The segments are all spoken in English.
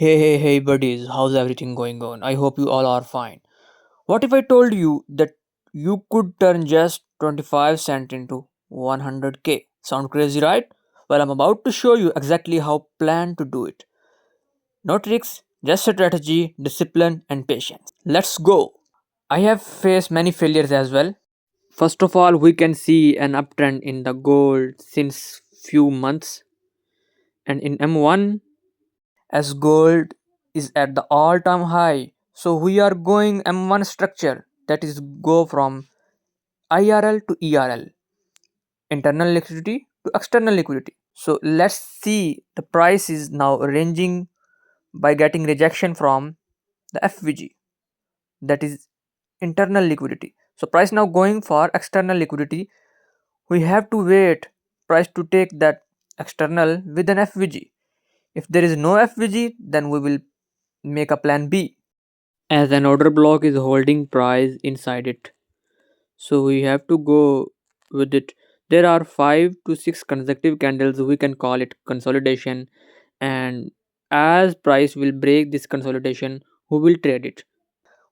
Hey, buddies, how's everything going on? I hope you all are fine. What if I told you that you could turn just 25 cent into 100k? Sound crazy, right? Well, I'm about to show you exactly how plan to do it. No tricks, just strategy, discipline, and patience. Let's go. I have faced many failures as well. First of all, we can see an uptrend in the gold since few months, and in M1 as gold is at the all-time high. So we are going M1 structure, that is go from IRL to ERL, internal liquidity to external liquidity. So let's see, the price is now ranging by getting rejection from the FVG, that is internal liquidity. So price now going for external liquidity. We have to wait price to take that external with an FVG. If there is no FVG, then we will make a plan B, as an order block is holding price inside it, so we have to go with it. There are 5 to 6 consecutive candles, we can call it consolidation, and as price will break this consolidation, we will trade it.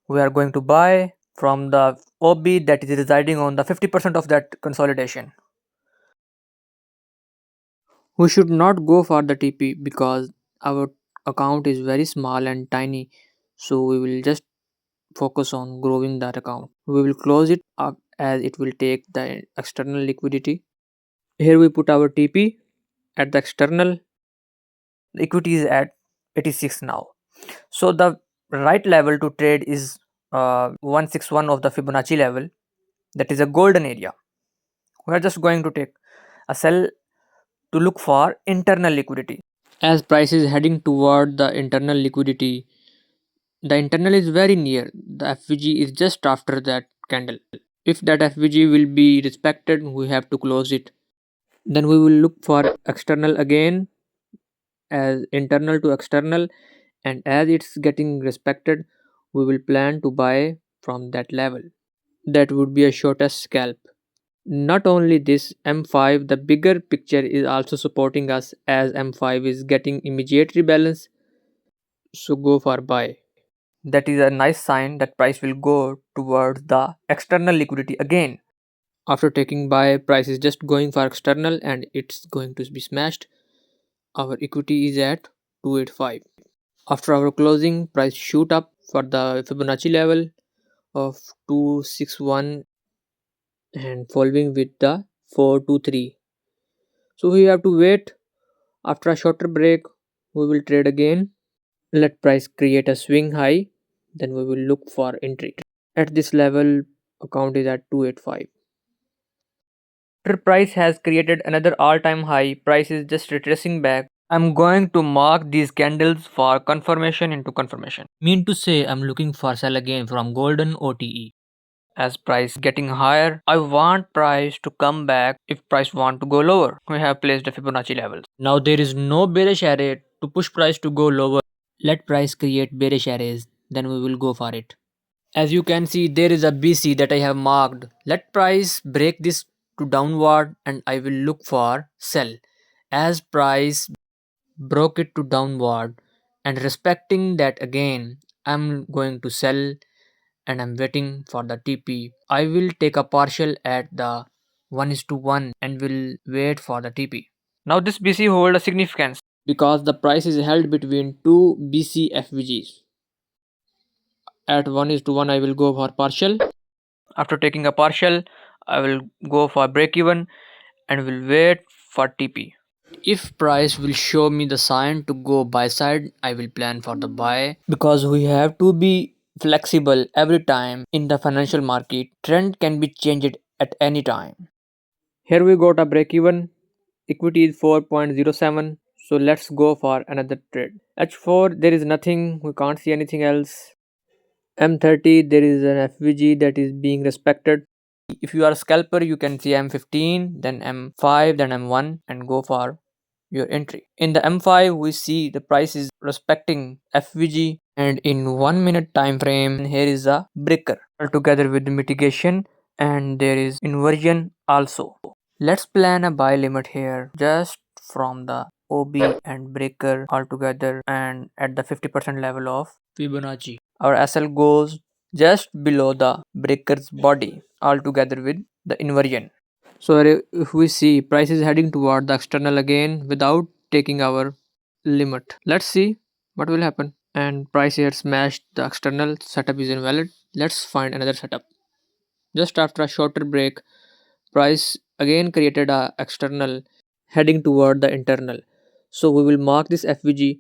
We are going to buy from the OB that is residing on the 50% of that consolidation. We should not go for the TP because our account is very small and tiny, so we will just focus on growing that account. We will close it up as it will take the external liquidity. Here we put our TP at the external. The equity is at 86 now. So the right level to trade is 161 of the Fibonacci level. That is a golden area. We are just going to take a sell to look for internal liquidity. As price is heading toward the internal liquidity, the internal is very near. The FVG is just after that candle. If that FVG will be respected, we have to close it. Then we will look for external again, as internal to external, and as it's getting respected, we will plan to buy from that level. That would be a shortest scalp. Not only this, M5, the bigger picture is also supporting us, as M5 is getting immediate rebalance, so go for buy. That is a nice sign that price will go towards the external liquidity again. After taking buy, price is just going for external and it's going to be smashed. Our equity is at 285. After our closing, price shoot up for the Fibonacci level of 261 and following with the 423. So we have to wait. After a shorter break, we will trade again. Let price create a swing high, then we will look for entry. At this level, account is at 285. After price has created another all-time high, price is just retracing back. I'm going to mark these candles for confirmation into confirmation. Mean to say, I'm looking for sell again from golden OTE. As price getting higher, I want price to come back if price want to go lower. We have placed the Fibonacci levels. Now there is no bearish array to push price to go lower. Let price create bearish arrays, then we will go for it. As you can see, there is a BC that I have marked. Let price break this to downward and I will look for sell. As price broke it to downward and respecting that again, I'm going to sell and I'm waiting for the TP. I will take a partial at the 1:1 and will wait for the TP. Now this BC hold a significance because the price is held between two BC FVGs. At 1:1 I will go for partial. After taking a partial, I will go for break even and will wait for TP. If price will show me the sign to go buy side, I will plan for the buy, because we have to be flexible every time. In the financial market, trend can be changed at any time. Here we got a break even. Equity is 4.07. So let's go for another trade. H4, there is nothing, we can't see anything else. M30, there is an FVG that is being respected. If you are a scalper, you can see M15, then M5, then M1 and go for your entry. In the M5, we see the price is respecting FVG, and in 1 minute time frame, here is a breaker together with the mitigation, and there is inversion also. Let's plan a buy limit here just from the OB and breaker all together and at the 50% level of Fibonacci. Our SL goes just below the breaker's body all together with the inversion. So if we see price is heading toward the external again without taking our limit. Let's see what will happen. And price here smashed the external, setup is invalid. Let's find another setup. Just after a shorter break, price again created a external heading toward the internal. So we will mark this FVG.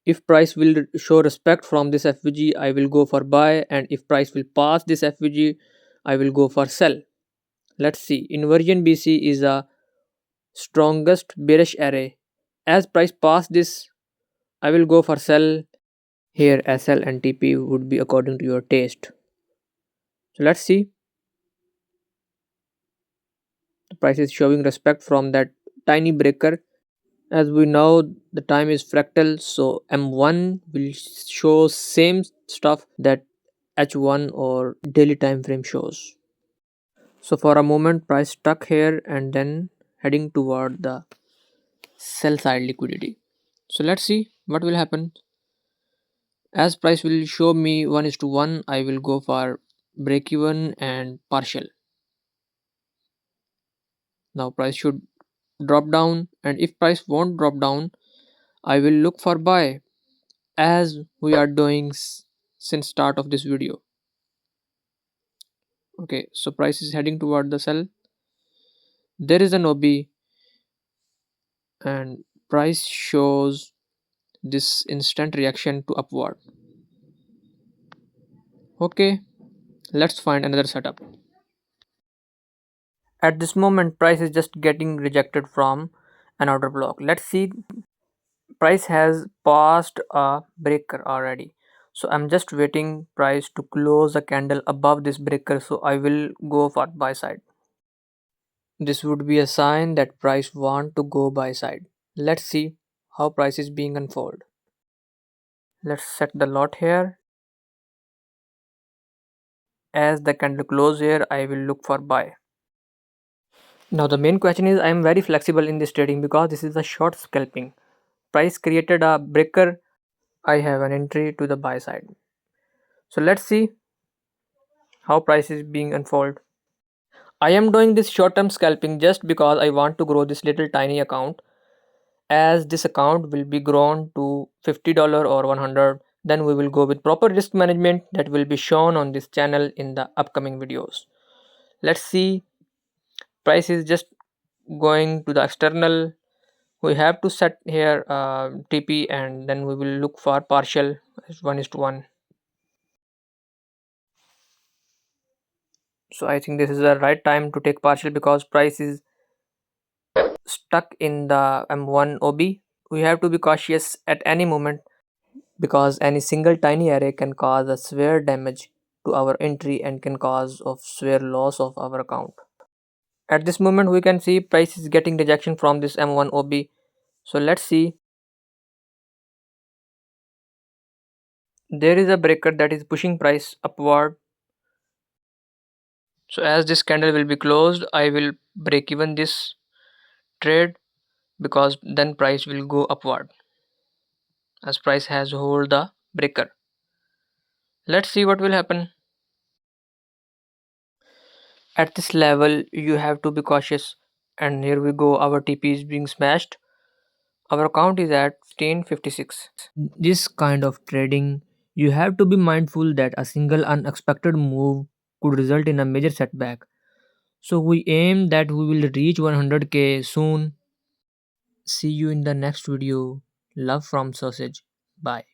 If price will show respect from this FVG, I will go for buy, and if price will pass this FVG, I will go for sell. Let's see. Inversion BC is a strongest bearish array. As price pass this, I will go for sell. Here SL and TP would be according to your taste. So let's see. The price is showing respect from that tiny breaker. As we know, the time is fractal, so M1 will show same stuff that H1 or daily time frame shows. So for a moment price stuck here and then heading toward the sell side liquidity. So let's see what will happen. As price will show me 1 is to 1, I will go for break even and partial. Now price should drop down, and if price won't drop down, I will look for buy as we are doing since start of this video. Okay, so price is heading toward the sell. There is an OB and price shows this instant reaction to upward. Okay, let's find another setup. At this moment price is just getting rejected from an order block. Let's see, price has passed a breaker already, so I'm just waiting price to close a candle above this breaker, so I will go for buy side. This would be a sign that price want to go buy side. Let's see how price is being unfold. Let's set the lot here. As the candle close here, I will look for buy. Now the main question is, I am very flexible in this trading because this is a short scalping. Price created a breaker, I have an entry to the buy side. So let's see how price is being unfold. I am doing this short term scalping just because I want to grow this little tiny account. As this account will be grown to $50 or 100, then we will go with proper risk management that will be shown on this channel in the upcoming videos. Let's see, price is just going to the external. We have to set here TP, and then we will look for partial as 1 is to 1. So I think this is the right time to take partial because price is stuck in the M1 OB. We have to be cautious at any moment because any single tiny array can cause a severe damage to our entry and can cause of severe loss of our account. At this moment we can see price is getting rejection from this M1 OB. So let's see, there is a breaker that is pushing price upward. So as this candle will be closed, I will break even this trade because then price will go upward as price has hold the breaker. Let's see what will happen. At this level you have to be cautious, and here we go, our TP is being smashed. Our account is at 1556. This kind of trading, you have to be mindful that a single unexpected move could result in a major setback. So we aim that we will reach 100k soon. See you in the next video. Love from Sausage. Bye.